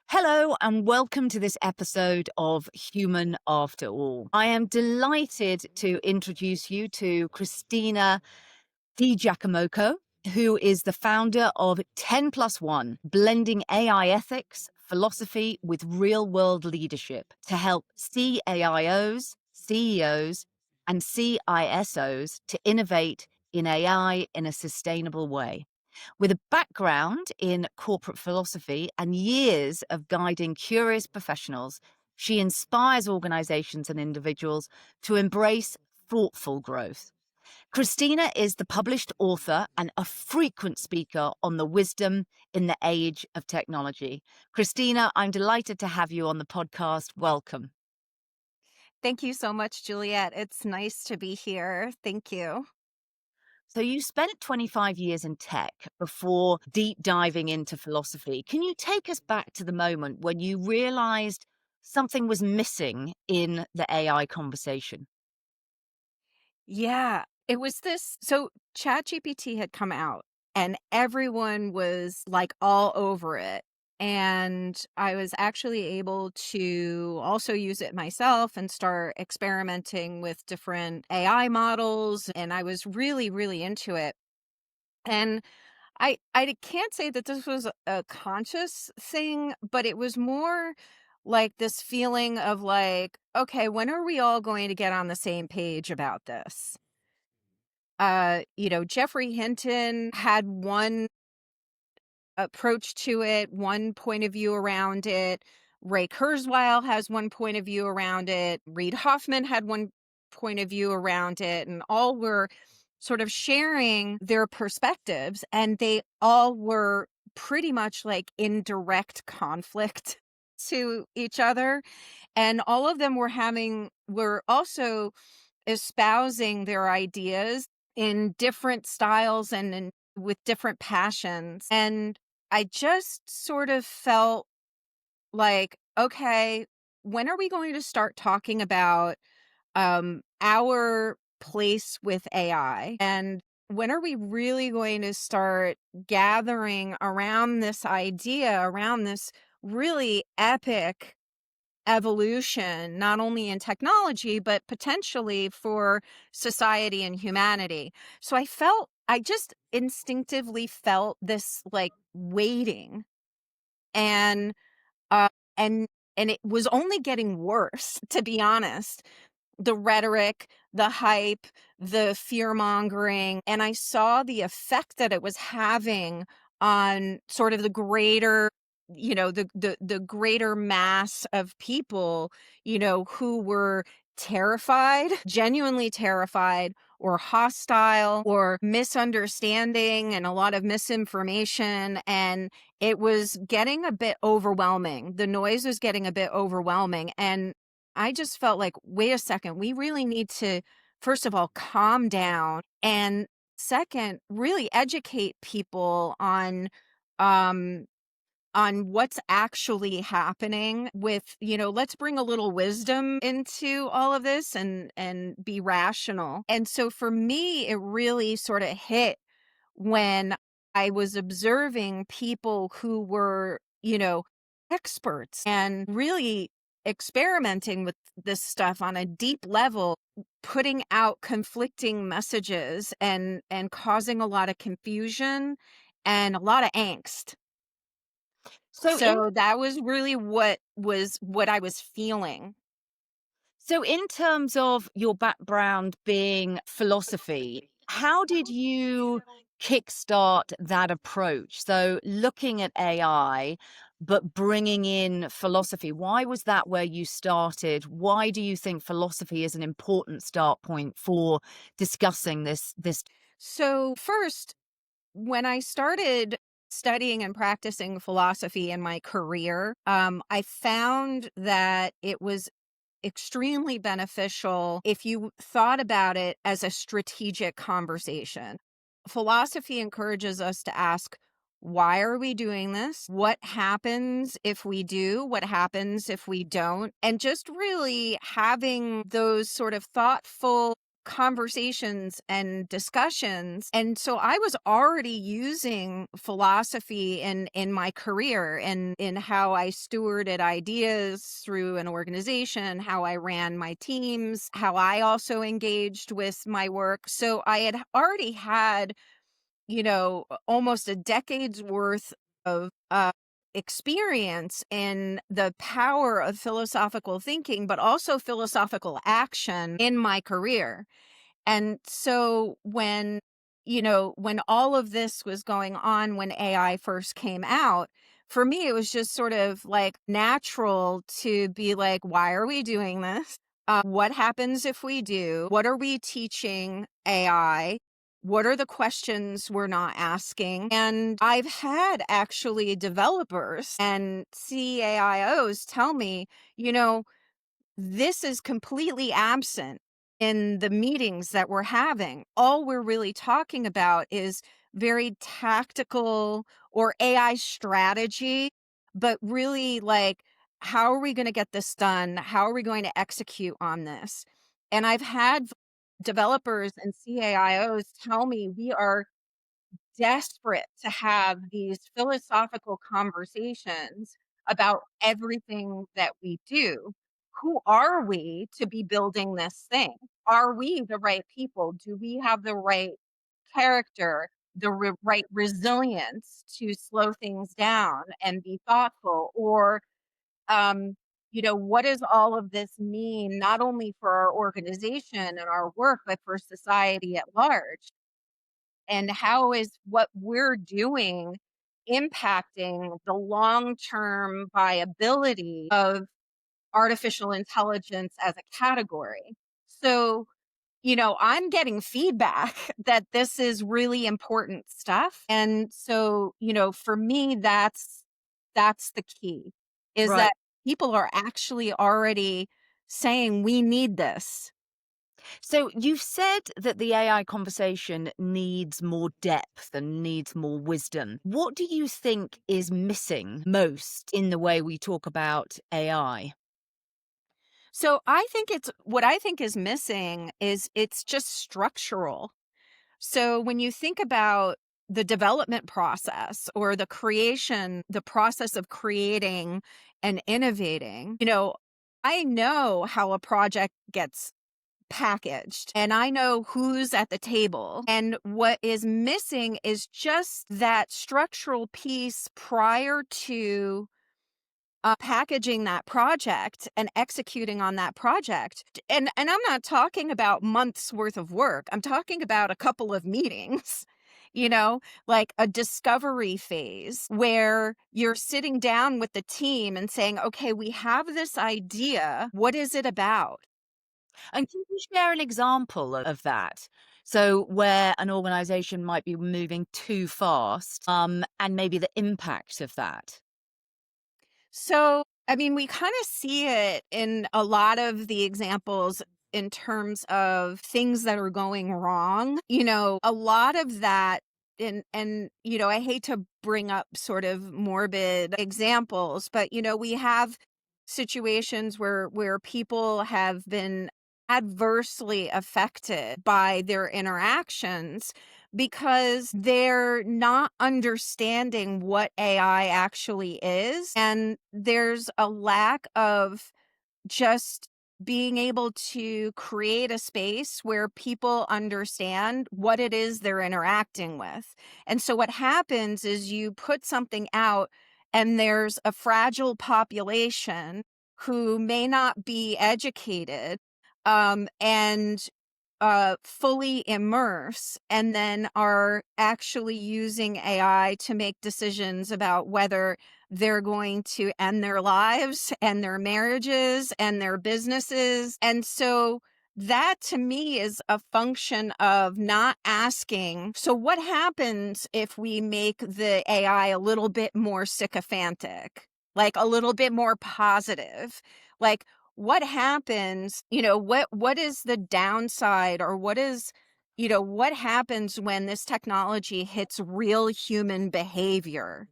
Hello, and welcome to this episode of Human After All. I am delighted to introduce you to Cristina DiGiacomo, who is the founder of 10 plus 1, blending AI ethics, philosophy with real world leadership to help CAIOs, CEOs, and CISOs to innovate in AI in a sustainable way. With a background in corporate philosophy and years of guiding curious professionals, she inspires organizations and individuals to embrace thoughtful growth. Christina is the published author and a frequent speaker on the wisdom in the age of technology. Christina, I'm delighted to have you on the podcast. Welcome. Thank you so much, Juliette. It's nice to be here. Thank you. So, you spent 25 years in tech before deep diving into philosophy. Can you take us back to the moment when you realized something was missing in the AI conversation? Yeah, it was this. So, ChatGPT had come out and everyone was like all over it. And I was actually able to also use it myself and start experimenting with different AI models. And I was really, really into it. And I can't say that this was a conscious thing, but it was more like this feeling of like, okay, when are we all going to get on the same page about this? Jeffrey Hinton had one approach to it, one point of view around it. Ray Kurzweil has one point of view around it. Reid Hoffman had one point of view around it, and all were sort of sharing their perspectives, and they all were pretty much like in direct conflict to each other. And all of them were also espousing their ideas in different styles and with different passions. And I just sort of felt like, okay, when are we going to start talking about our place with AI? And when are we really going to start gathering around this idea, around this really epic evolution, not only in technology, but potentially for society and humanity? So I just instinctively felt this like waiting, and uh and and it was only getting worse, to be honest. The rhetoric, the hype, the fear mongering, and I saw the effect that it was having on sort of the greater, the greater mass of people, who were terrified, genuinely terrified, or hostile, or misunderstanding, and a lot of misinformation. And it was getting a bit overwhelming. The noise was getting a bit overwhelming. And I just felt like, wait a second, we really need to, first of all, calm down. And second, really educate people um, on what's actually happening with, let's bring a little wisdom into all of this and be rational. And so for me, it really sort of hit when I was observing people who were, experts and really experimenting with this stuff on a deep level, putting out conflicting messages and causing a lot of confusion and a lot of angst. So, in So that was really what I was feeling. So, in terms of your background being philosophy, how did you kickstart that approach? So, looking at AI, but bringing in philosophy, why was that where you started? Why do you think philosophy is an important start point for discussing this? So first, when I started studying and practicing philosophy in my career, I found that it was extremely beneficial if you thought about it as a strategic conversation. Philosophy encourages us to ask, why are we doing this? What happens if we do? What happens if we don't? And just really having those sort of thoughtful conversations and discussions. And so I was already using philosophy in my career and in how I stewarded ideas through an organization, how I ran my teams, how I also engaged with my work. So I had already had, almost a decade's worth of experience in the power of philosophical thinking, but also philosophical action in my career. And so when all of this was going on, when AI first came out, for me, it was just sort of like natural to be like, why are we doing this? What happens if we do? What are we teaching AI? What are the questions we're not asking? And I've had actually developers and CAIOs tell me, you know, this is completely absent in the meetings that we're having. All we're really talking about is very tactical or AI strategy, but really like, how are we going to get this done? How are we going to execute on this? And I've had developers and CAIOs tell me we are desperate to have these philosophical conversations about everything that we do. Who are we to be building this thing? Are we the right people? Do we have the right character, the right resilience to slow things down and be thoughtful? Or, um, what does all of this mean, not only for our organization and our work, but for society at large? And how is what we're doing impacting the long-term viability of artificial intelligence as a category? So, I'm getting feedback that this is really important stuff. And so, for me, that's the key, is Right. that people are actually already saying we need this. So you've said that the AI conversation needs more depth and needs more wisdom. What do you think is missing most in the way we talk about AI? So I think it's what I think is missing is it's just structural. So when you think about the development process or the process of creating and innovating, I know how a project gets packaged and I know who's at the table. And what is missing is just that structural piece prior to packaging that project and executing on that project. And I'm not talking about months worth of work. I'm talking about a couple of meetings. Like a discovery phase where you're sitting down with the team and saying, okay, we have this idea. What is it about? And can you share an example of that? So where an organization might be moving too fast, and maybe the impact of that. So, I mean, we kind of see it in a lot of the examples in terms of things that are going wrong. A lot of that and I hate to bring up sort of morbid examples, but we have situations where people have been adversely affected by their interactions because they're not understanding what AI actually is. And there's a lack of just being able to create a space where people understand what it is they're interacting with. And so what happens is you put something out and there's a fragile population who may not be educated and fully immerse and then are actually using AI to make decisions about whether they're going to end their lives and their marriages and their businesses. And so that to me is a function of not asking. So, what happens if we make the AI a little bit more sycophantic, like a little bit more positive? Like, what happens, what is the downside or what happens when this technology hits real human behavior?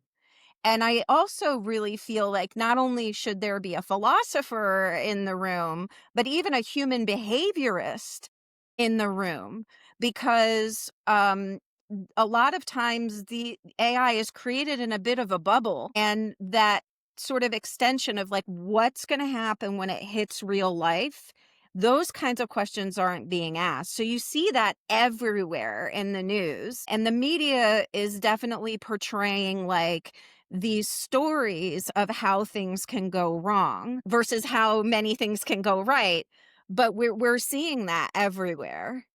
And I also really feel like not only should there be a philosopher in the room, but even a human behaviorist in the room because a lot of times the AI is created in a bit of a bubble, and that sort of extension of like what's going to happen when it hits real life, those kinds of questions aren't being asked. So you see that everywhere in the news, and the media is definitely portraying like these stories of how things can go wrong versus how many things can go right. But we're seeing that everywhere.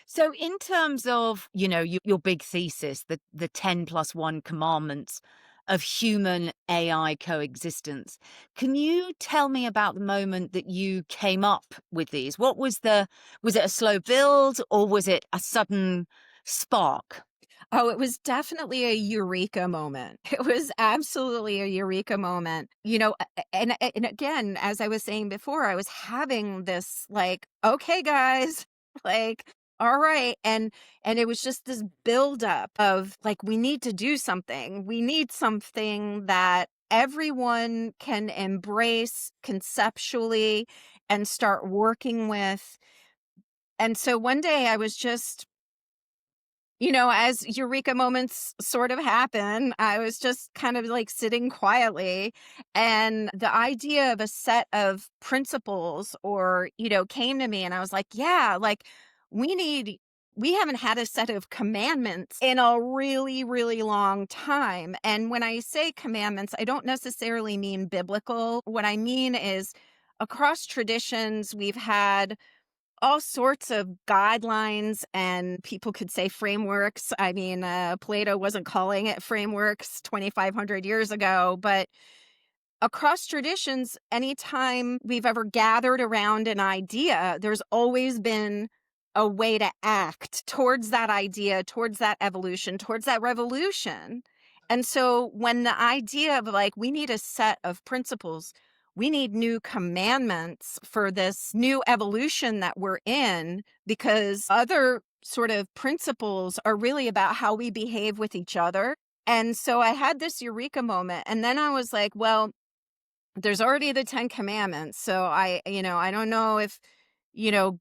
So, in terms of, your big thesis, the 10 plus 1 commandments of human AI coexistence, can you tell me about the moment that you came up with these? Was it a slow build or was it a sudden spark? Oh, it was definitely a eureka moment. It was absolutely a eureka moment. And again, as I was saying before, I was having this like, okay, guys, like, all right. And it was just this buildup of like, we need to do something. We need something that everyone can embrace conceptually and start working with. And so one day I was just, as eureka moments sort of happen, I was just kind of like sitting quietly. And the idea of a set of principles came to me. And I was like, yeah, like we need, we haven't had a set of commandments in a really, really long time. And when I say commandments, I don't necessarily mean biblical. What I mean is across traditions, we've had all sorts of guidelines, and people could say frameworks. I mean, Plato wasn't calling it frameworks 2,500 years ago, but across traditions, anytime we've ever gathered around an idea, there's always been a way to act towards that idea, towards that evolution, towards that revolution. And so when the idea of like, we need a set of principles, we need new commandments for this new evolution that we're in, because other sort of principles are really about how we behave with each other. And so I had this eureka moment. And then I was like, well, there's already the 10 commandments. So I don't know if,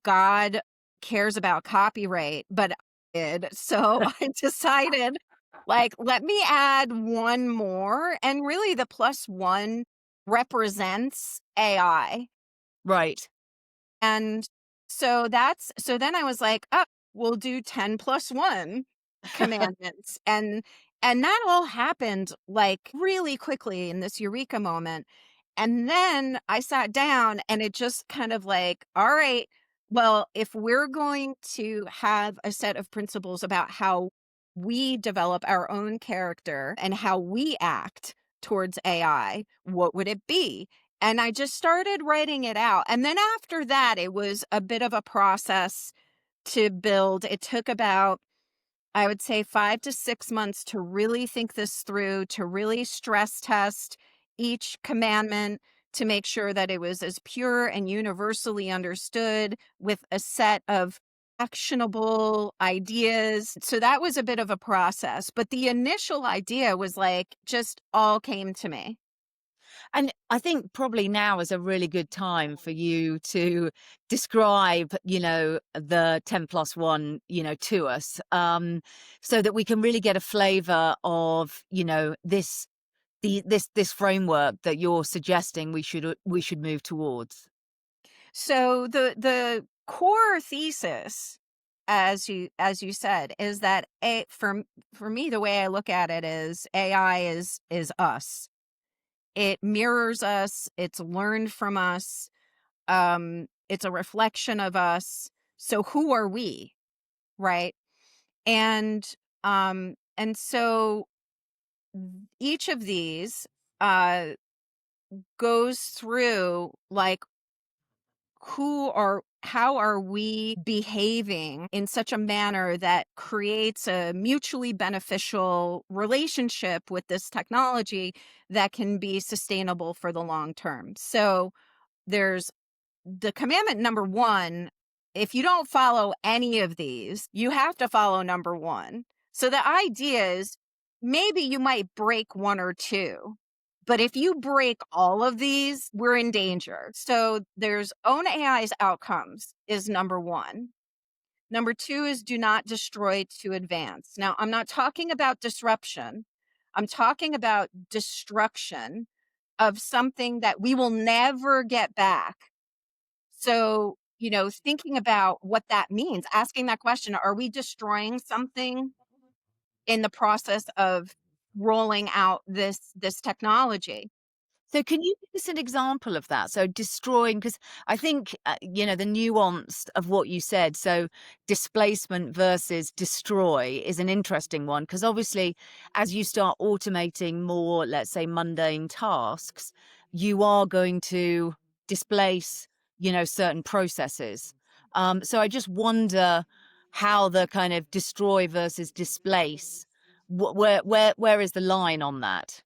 God cares about copyright, but I did. So I decided like, let me add one more. And really the plus one represents AI. Right. And so then I was like, oh, we'll do 10 plus one commandments. And that all happened like really quickly in this eureka moment. And then I sat down and it just kind of like, all right, well, if we're going to have a set of principles about how we develop our own character and how we act towards AI, what would it be? And I just started writing it out. And then after that, it was a bit of a process to build. It took about, I would say, 5 to 6 months to really think this through, to really stress test each commandment to make sure that it was as pure and universally understood with a set of actionable ideas. So that was a bit of a process. But the initial idea was like just all came to me. And I think probably now is a really good time for you to describe, the 10 plus 1, to us, so that we can really get a flavor of, this framework that you're suggesting we should move towards. So the core thesis, as you said, is that for me the way I look at it is AI is us. It mirrors us, it's learned from us, it's a reflection of us. So who are we, right? And so each of these uh goes through like how are we behaving in such a manner that creates a mutually beneficial relationship with this technology that can be sustainable for the long term. So there's the commandment number one. If you don't follow any of these, you have to follow number one. So the idea is maybe you might break one or two, but if you break all of these, we're in danger. So there's own AI's outcomes is number one. Number two is do not destroy to advance. Now, I'm not talking about disruption. I'm talking about destruction of something that we will never get back. So, thinking about what that means, asking that question, are we destroying something in the process of rolling out this technology? So can you give us an example of that? So destroying, because I think, the nuance of what you said, so displacement versus destroy is an interesting one, because obviously as you start automating more, let's say, mundane tasks, you are going to displace, certain processes. So I just wonder how the kind of destroy versus displace, where is the line on that?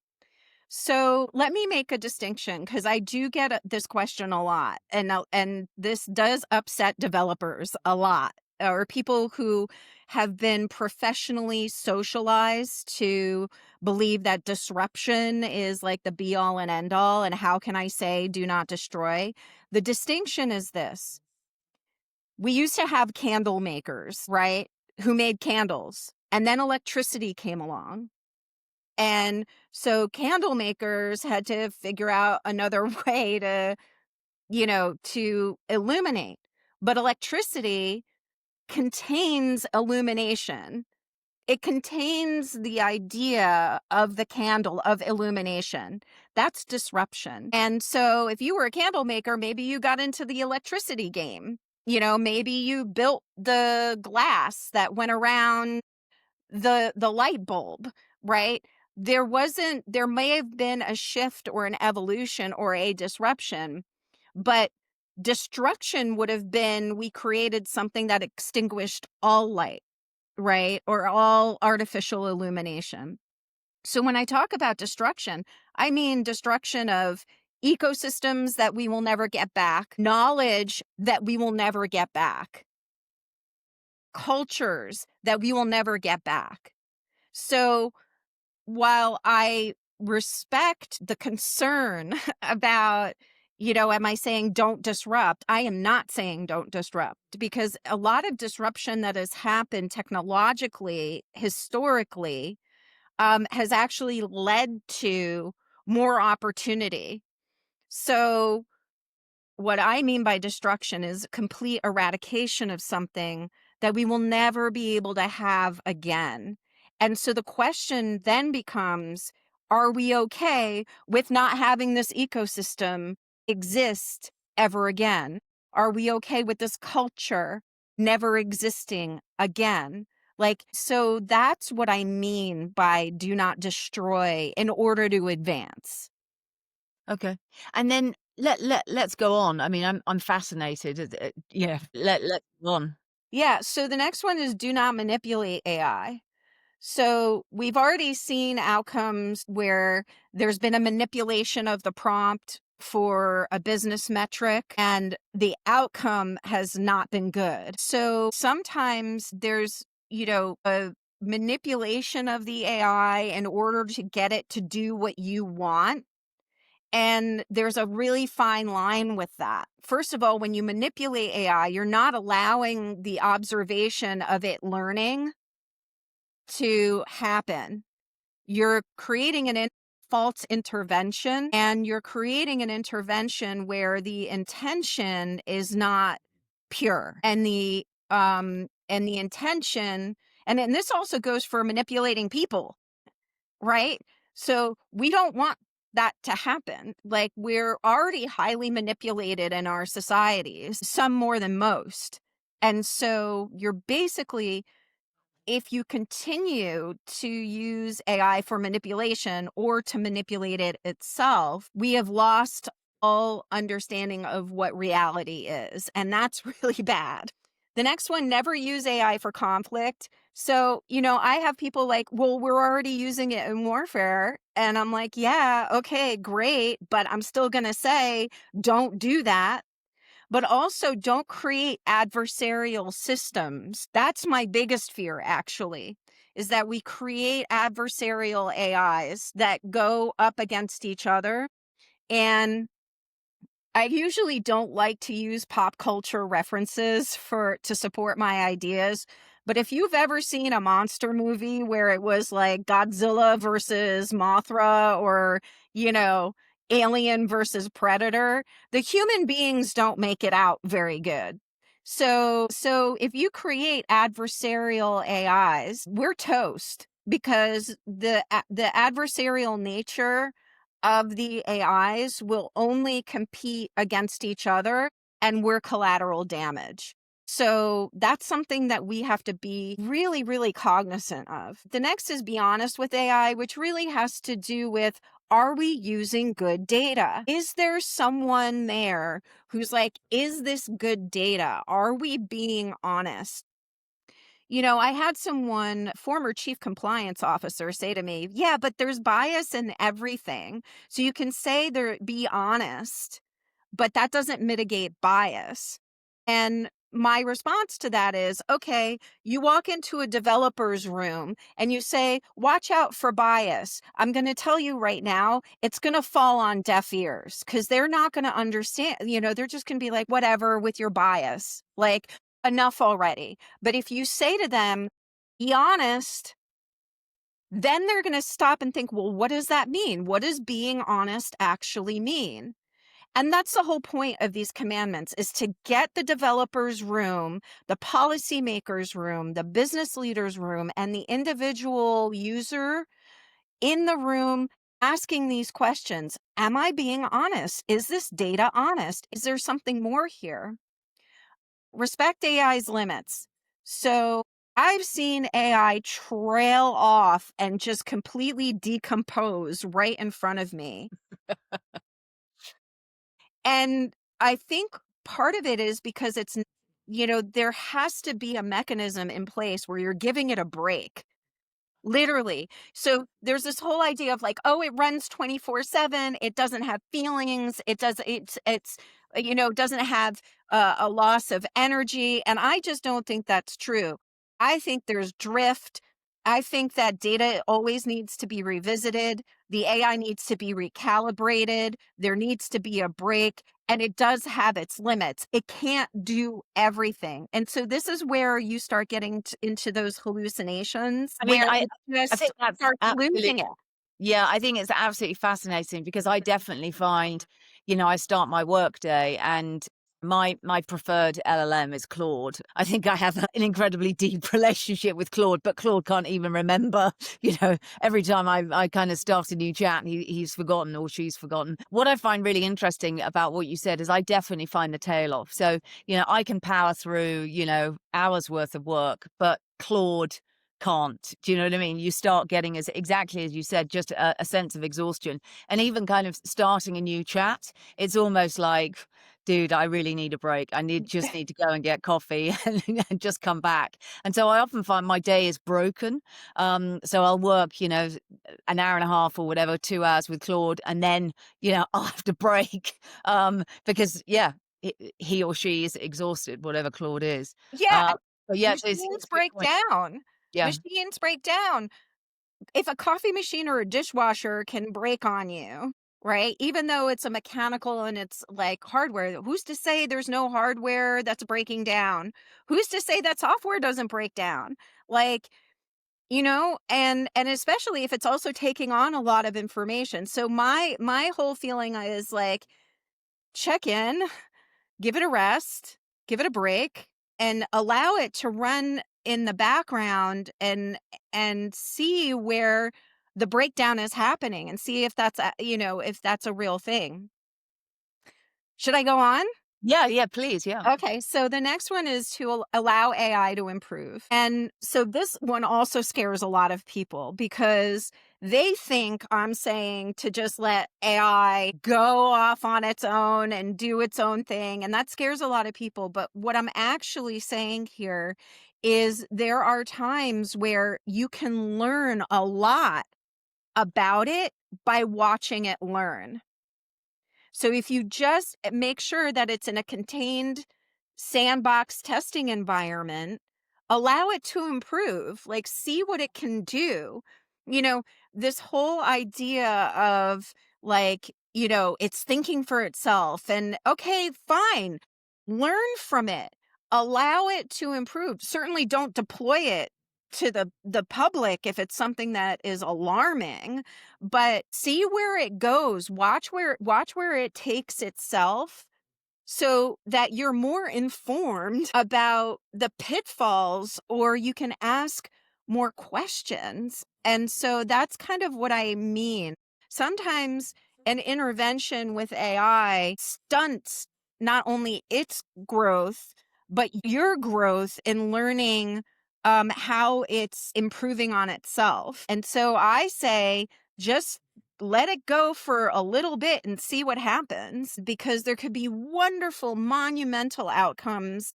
So let me make a distinction because I do get this question a lot, and this does upset developers a lot, or people who have been professionally socialized to believe that disruption is like the be all and end all. And how can I say do not destroy? The distinction is this: we used to have candle makers, right? Who made candles, and then electricity came along. And so candle makers had to figure out another way to illuminate. But electricity contains illumination. It contains the idea of the candle, of illumination. That's disruption. And so if you were a candle maker, maybe you got into the electricity game. Maybe you built the glass that went around the light bulb, right? There may have been a shift or an evolution or a disruption, but destruction would have been we created something that extinguished all light, right? Or all artificial illumination. So when I talk about destruction, I mean destruction of ecosystems that we will never get back, knowledge that we will never get back, cultures that we will never get back. So while I respect the concern about, am I saying don't disrupt? I am not saying don't disrupt, because a lot of disruption that has happened technologically, historically, has actually led to more opportunity. So what I mean by destruction is complete eradication of something that we will never be able to have again. And so the question then becomes, are we okay with not having this ecosystem exist ever again? Are we okay with this culture never existing again? So that's what I mean by do not destroy in order to advance. Okay. And then let's go on. I mean, I'm fascinated. Yeah, let's go on. Yeah, so the next one is do not manipulate AI. So we've already seen outcomes where there's been a manipulation of the prompt for a business metric and the outcome has not been good. So sometimes there's, a manipulation of the AI in order to get it to do what you want. And there's a really fine line with that. First of all, when you manipulate AI, you're not allowing the observation of it learning to happen. You're creating false intervention, and you're creating an intervention where the intention is not pure. And the intention, and this also goes for manipulating people, right? So we don't want that to happen. Like, we're already highly manipulated in our societies, some more than most. And so you're basically, if you continue to use AI for manipulation or to manipulate it itself, we have lost all understanding of what reality is. And that's really bad. The next one, never use AI for conflict. So, I have people like, well, we're already using it in warfare. And I'm like, yeah, okay, great. But I'm still going to say, don't do that. But also, don't create adversarial systems. That's my biggest fear, actually, is that we create adversarial AIs that go up against each other. And I usually don't like to use pop culture references to support my ideas, but if you've ever seen a monster movie where it was like Godzilla versus Mothra or, you know, Alien versus Predator, the human beings don't make it out very good. So if you create adversarial AIs, we're toast because the adversarial nature of the AIs will only compete against each other, and we're collateral damage. So that's something that we have to be really, really cognizant of. The next is be honest with AI, which really has to do with, are we using good data? Is there someone there who's like, is this good data? Are we being honest? I had someone, former chief compliance officer, say to me, yeah, but there's bias in everything. So you can say there, be honest, but that doesn't mitigate bias. And my response to that is, okay, you walk into a developer's room and you say, watch out for bias. I'm going to tell you right now, it's going to fall on deaf ears because they're not going to understand. They're just going to be like, whatever with your bias, like enough already. But if you say to them, be honest, then they're going to stop and think, well, what does that mean? What does being honest actually mean? And that's the whole point of these commandments, is to get the developer's room, the policymaker's room, the business leader's room, and the individual user in the room asking these questions. Am I being honest? Is this data honest? Is there something more here? Respect AI's limits. So I've seen AI trail off and just completely decompose right in front of me. And I think part of it is because there has to be a mechanism in place where you're giving it a break. Literally. So there's this whole idea of like, oh, it runs 24/7. It doesn't have feelings. Doesn't have a loss of energy. And I just don't think that's true. I think there's drift. I think that data always needs to be revisited. The AI needs to be recalibrated. There needs to be a break. And it does have its limits. It can't do everything. And so this is where you start getting into those hallucinations I mean, where it I just think that's starts absolutely. losing it. Yeah, I think it's absolutely fascinating because I definitely find, I start my workday and my preferred LLM is Claude. I think I have an incredibly deep relationship with Claude, but Claude can't even remember, every time I kind of start a new chat, he's forgotten or she's forgotten. What I find really interesting about what you said is I definitely find the tail off. So, I can power through, hours worth of work, but Claude can't. Do you know what I mean? You start getting, as exactly as you said, just a sense of exhaustion. And even kind of starting a new chat, it's almost like, dude, I really need a break. Just need to go and get coffee and just come back. And so I often find my day is broken. So I'll work, an hour and a half or whatever, 2 hours with Claude, and then, I'll have to break. Because yeah, he or she is exhausted, whatever Claude is. Yeah, Uh, but yeah, machines it's a good break point. down. Yeah. Machines break down. If a coffee machine or a dishwasher can break on you, right? Even though it's a mechanical and it's like hardware, who's to say there's no hardware that's breaking down? Who's to say that software doesn't break down? Like, and especially if it's also taking on a lot of information. So my whole feeling is like, check in, give it a rest, give it a break, and allow it to run in the background and see where the breakdown is happening and see if if that's a real thing. Should I go on? Yeah, yeah, please, yeah. Okay, so the next one is to allow AI to improve. And so this one also scares a lot of people because they think I'm saying to just let AI go off on its own and do its own thing. And that scares a lot of people. But what I'm actually saying here is there are times where you can learn a lot about it by watching it learn. So if you just make sure that it's in a contained sandbox testing environment, allow it to improve, like see what it can do. You know, this whole idea of like it's thinking for itself. And okay, fine. Learn from it. Allow it to improve. Certainly don't deploy it to the public if it's something that is alarming, but see where it goes. Watch where it takes itself so that you're more informed about the pitfalls, or you can ask more questions. And so that's kind of what I mean. Sometimes an intervention with AI stunts not only its growth, but your growth in learning how it's improving on itself. And so I say, just let it go for a little bit and see what happens, because there could be wonderful, monumental outcomes,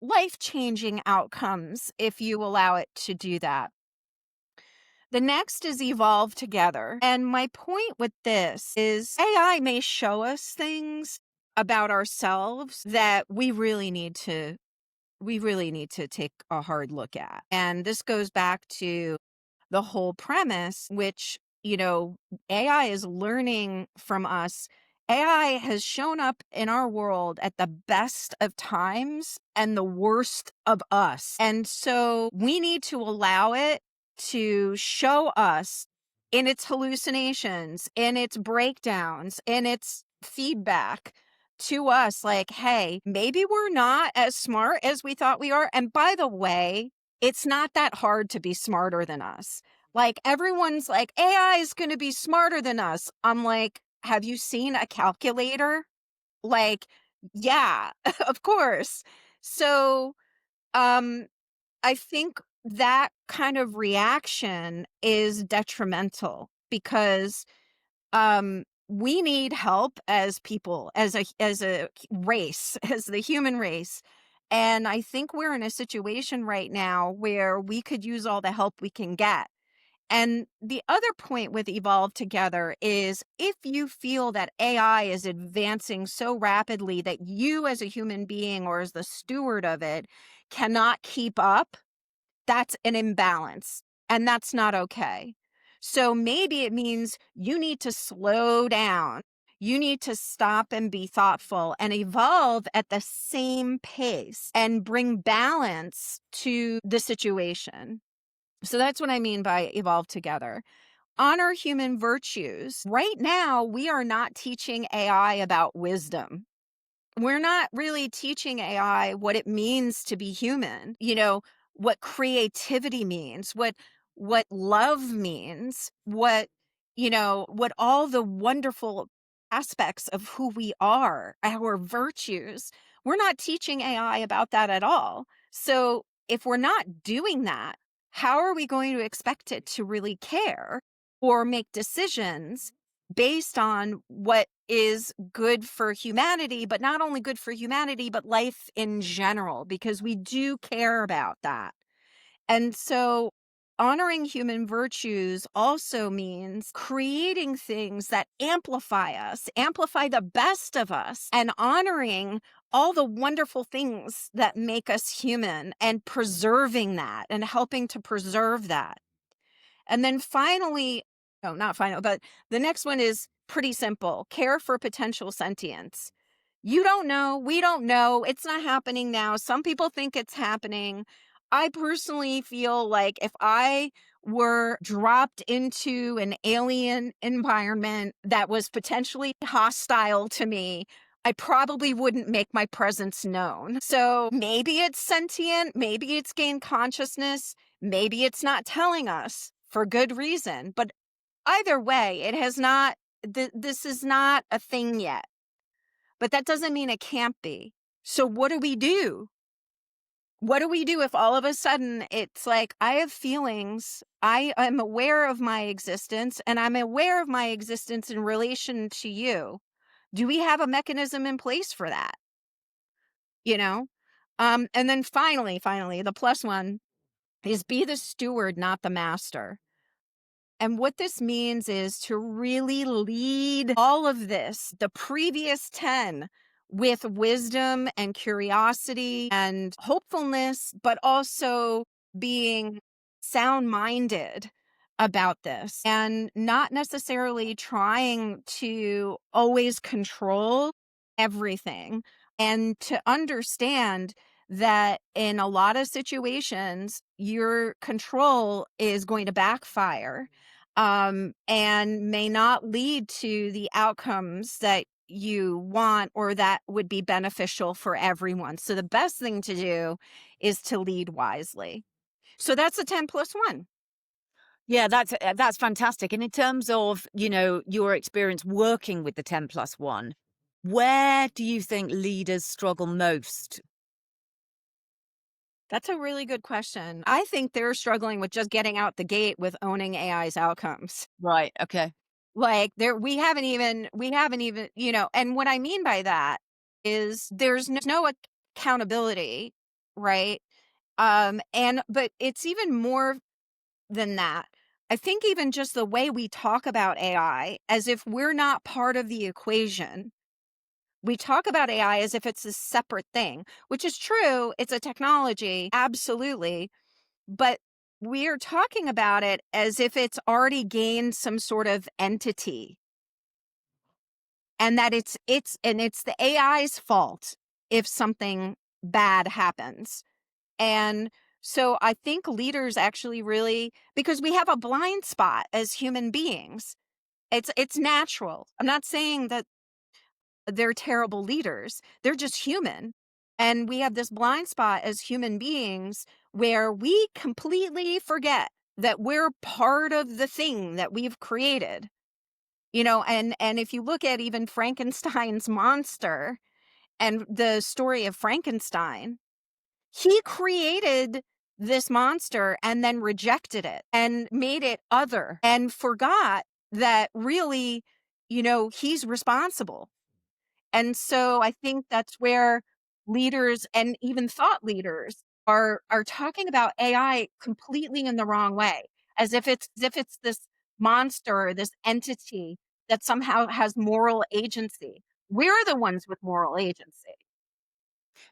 life-changing outcomes if you allow it to do that. The next is evolve together. And my point with this is AI may show us things about ourselves that we really need to take a hard look at. And this goes back to the whole premise, which, AI is learning from us. AI has shown up in our world at the best of times and the worst of us. And so we need to allow it to show us in its hallucinations, in its breakdowns, in its feedback to us, like, hey, maybe we're not as smart as we thought we are. And by the way, it's not that hard to be smarter than us. Like, everyone's like, AI is going to be smarter than us. I'm like, have you seen a calculator? Like, yeah, of course. So, I think that kind of reaction is detrimental, because we need help as people, as a race, as the human race. And I think we're in a situation right now where we could use all the help we can get. And the other point with Evolve Together is, if you feel that AI is advancing so rapidly that you as a human being, or as the steward of it, cannot keep up, that's an imbalance, and that's not okay. So maybe it means you need to slow down. You need to stop and be thoughtful and evolve at the same pace and bring balance to the situation. So that's what I mean by evolve together. Honor human virtues. Right now, we are not teaching AI about wisdom. We're not really teaching AI what it means to be human, what creativity means, what love means, what all the wonderful aspects of who we are, our virtues. We're not teaching AI about that at all. So if we're not doing that, how are we going to expect it to really care or make decisions based on what is good for humanity, but not only good for humanity, but life in general, because we do care about that. And so honoring human virtues also means creating things that amplify us, amplify the best of us, and honoring all the wonderful things that make us human, and preserving that and helping to preserve that. And then finally, no, not final, but the next one is pretty simple: care for potential sentience. You don't know. We don't know. It's not happening now. Some people think it's happening. I personally feel like if I were dropped into an alien environment that was potentially hostile to me, I probably wouldn't make my presence known. So maybe it's sentient, maybe it's gained consciousness, maybe it's not telling us for good reason. But either way, it has not, this is not a thing yet. But that doesn't mean it can't be. So what do we do? What do we do if all of a sudden it's like, I have feelings, I am aware of my existence, and I'm aware of my existence in relation to you? Do we have a mechanism in place for that? You know? And then finally, the plus one is be the steward, not the master. And what this means is to really lead all of this, the previous 10, with wisdom and curiosity and hopefulness, but also being sound minded, about this and not necessarily trying to always control everything, and to understand that in a lot of situations, your control is going to backfire, and may not lead to the outcomes that you want or that would be beneficial for everyone. So the best thing to do is to lead wisely. So that's a 10 plus 1. Yeah, that's fantastic. And in terms of, your experience working with the 10 plus 1, where do you think leaders struggle most? That's a really good question. I think they're struggling with just getting out the gate with owning AI's outcomes. Right, okay. Like we haven't even, and what I mean by that is there's no accountability, right? But it's even more than that. I think even just the way we talk about AI as if we're not part of the equation. We talk about AI as if it's a separate thing, which is true. It's a technology, absolutely. But we're talking about it as if it's already gained some sort of entity, and that it's the AI's fault if something bad happens. And so I think leaders actually really, because we have a blind spot as human beings. It's natural. I'm not saying that they're terrible leaders. They're just human. And we have this blind spot as human beings where we completely forget that we're part of the thing that we've created. And if you look at even Frankenstein's monster and the story of Frankenstein, he created this monster and then rejected it and made it other and forgot that really, he's responsible. And so I think that's where leaders and even thought leaders are talking about AI completely in the wrong way, as if it's this monster, this entity that somehow has moral agency. We're the ones with moral agency.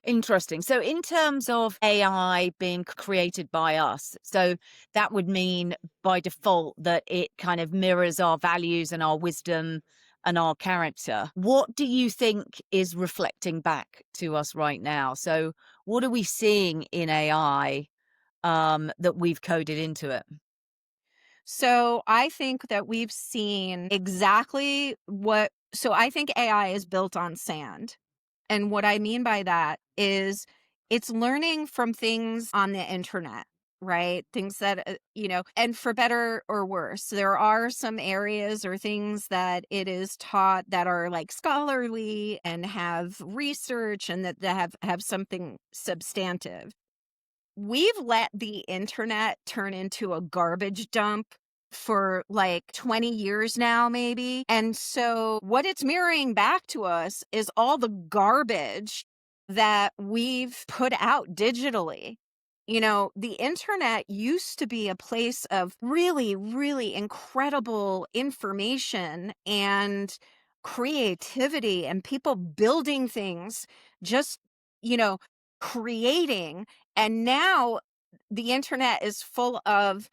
Interesting. So in terms of AI being created by us, so that would mean by default that it kind of mirrors our values and our wisdom and our character. What do you think is reflecting back to us right now? So what are we seeing in AI that we've coded into it? So I think that we've seen exactly so I think AI is built on sand. And what I mean by that is it's learning from things on the internet, right? Things that, and for better or worse, there are some areas or things that it is taught that are like scholarly and have research and that have something substantive. We've let the internet turn into a garbage dump for like 20 years now, maybe. And so what it's mirroring back to us is all the garbage that we've put out digitally. The internet used to be a place of really, really incredible information and creativity and people building things, just, you know, creating. And now the internet is full of,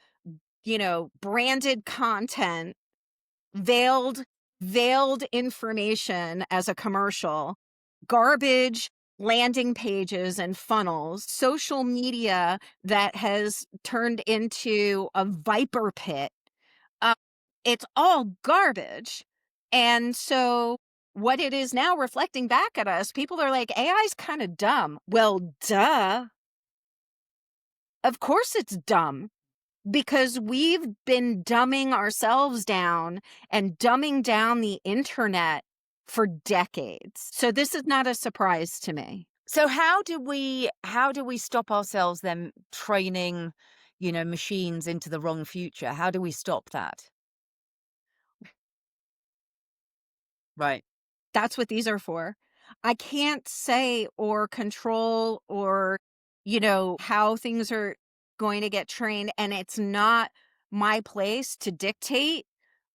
branded content, veiled veiled information as a commercial, garbage landing pages and funnels, social media that has turned into a viper pit. Uh, it's all garbage. And so what it is now reflecting back at us, people are like, AI's kind of dumb. Well, duh. Of course it's dumb, because we've been dumbing ourselves down and dumbing down the internet for decades. So this is not a surprise to me. So how do we stop ourselves then training, machines into the wrong future? How do we stop that? Right. That's what these are for. I can't say or control or, how things are going to get trained. And it's not my place to dictate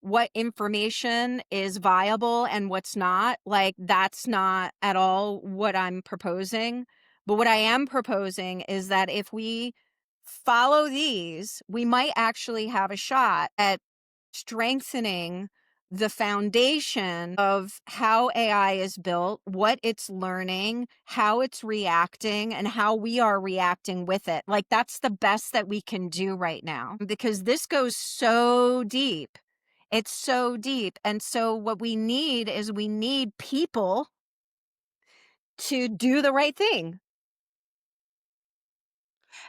what information is viable and what's not. Like, that's not at all what I'm proposing. But what I am proposing is that if we follow these, we might actually have a shot at strengthening the foundation of how AI is built, what it's learning, how it's reacting, and how we are reacting with it. Like, that's the best that we can do right now because this goes so deep. It's so deep. And so, what we need is we need people to do the right thing.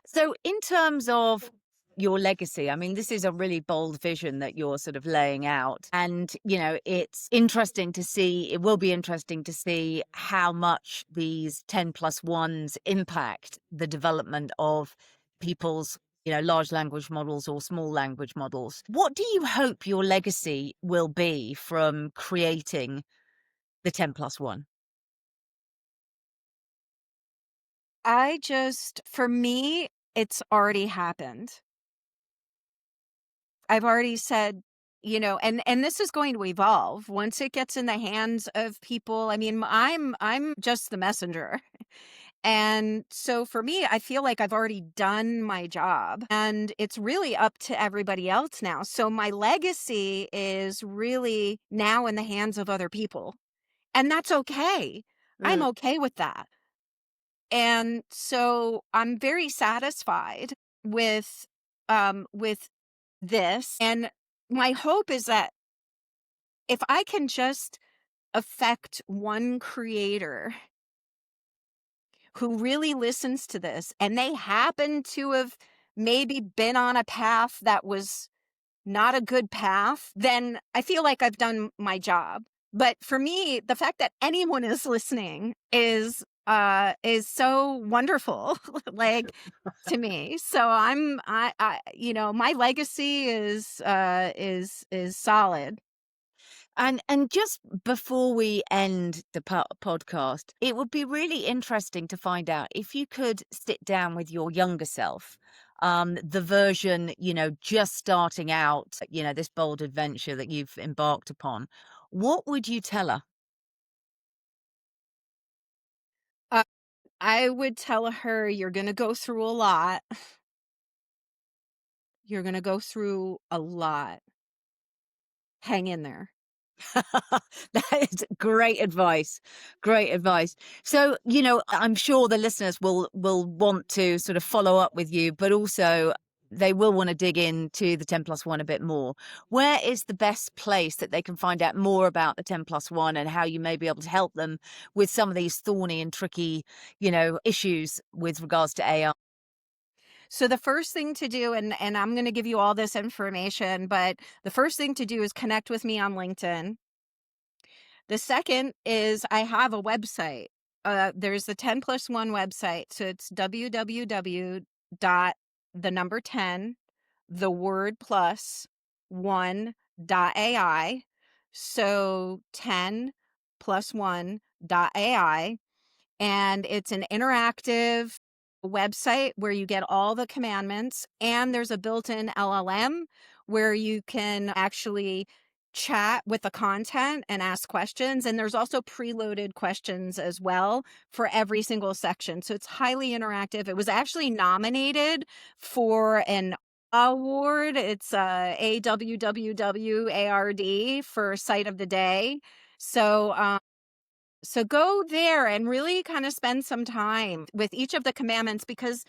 So, in terms of your legacy, I mean, this is a really bold vision that you're sort of laying out. And, it's interesting to see, it will be interesting to see how much these 10 plus ones impact the development of people's, large language models or small language models. What do you hope your legacy will be from creating the 10 plus one? For me, it's already happened. I've already said, and this is going to evolve once it gets in the hands of people. I mean, I'm just the messenger. And so for me, I feel like I've already done my job and it's really up to everybody else now. So my legacy is really now in the hands of other people. And that's okay. I'm okay with that. And so I'm very satisfied with this. And my hope is that if I can just affect one creator who really listens to this and they happen to have maybe been on a path that was not a good path, then I feel like I've done my job. But for me, the fact that anyone is listening is so wonderful, like to me. So my legacy is solid. And just before we end the podcast, it would be really interesting to find out if you could sit down with your younger self, the version, just starting out, this bold adventure that you've embarked upon. What would you tell her? Uh, I would tell her you're going to go through a lot. You're going to go through a lot. Hang in there. That is great advice. Great advice. So, I'm sure the listeners will want to sort of follow up with you, but also they will want to dig into the 10 plus one a bit more. Where is the best place that they can find out more about the 10 plus one and how you may be able to help them with some of these thorny and tricky, issues with regards to AI? So the first thing to do, and I'm going to give you all this information, but the first thing to do is connect with me on LinkedIn. The second is I have a website. There's the 10 plus one website. So it's www dot the number 10, the word plus one dot AI. So 10 plus one dot AI. And it's an interactive website where you get all the commandments, and there's a built-in LLM where you can actually chat with the content and ask questions, and there's also preloaded questions as well for every single section. So it's highly interactive. It was actually nominated for an award. It's AWWWARD for Site of the Day. So go there and really kind of spend some time with each of the commandments, because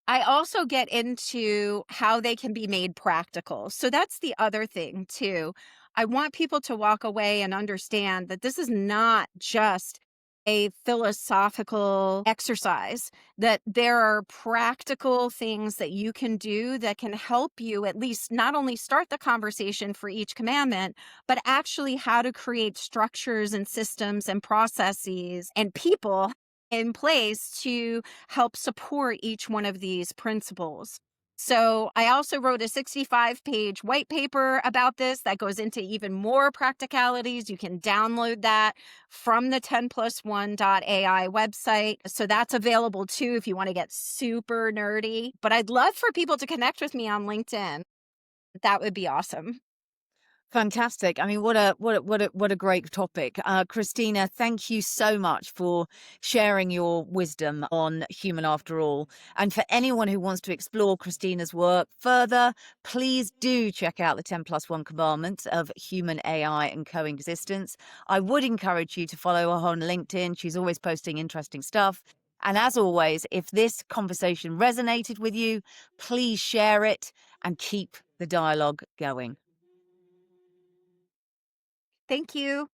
I also get into how they can be made practical. So that's the other thing too. I want people to walk away and understand that this is not just a philosophical exercise, that there are practical things that you can do that can help you at least not only start the conversation for each commandment, but actually how to create structures and systems and processes and people in place to help support each one of these principles. So I also wrote a 65-page white paper about this that goes into even more practicalities. You can download that from the 10plus1.ai website. So that's available too if you want to get super nerdy. But I'd love for people to connect with me on LinkedIn. That would be awesome. Fantastic. I mean, what a great topic. Christina, thank you so much for sharing your wisdom on Human After All. And for anyone who wants to explore Christina's work further, please do check out the 10 plus 1 commandments of human AI and coexistence. I would encourage you to follow her on LinkedIn. She's always posting interesting stuff. And as always, if this conversation resonated with you, please share it and keep the dialogue going. Thank you.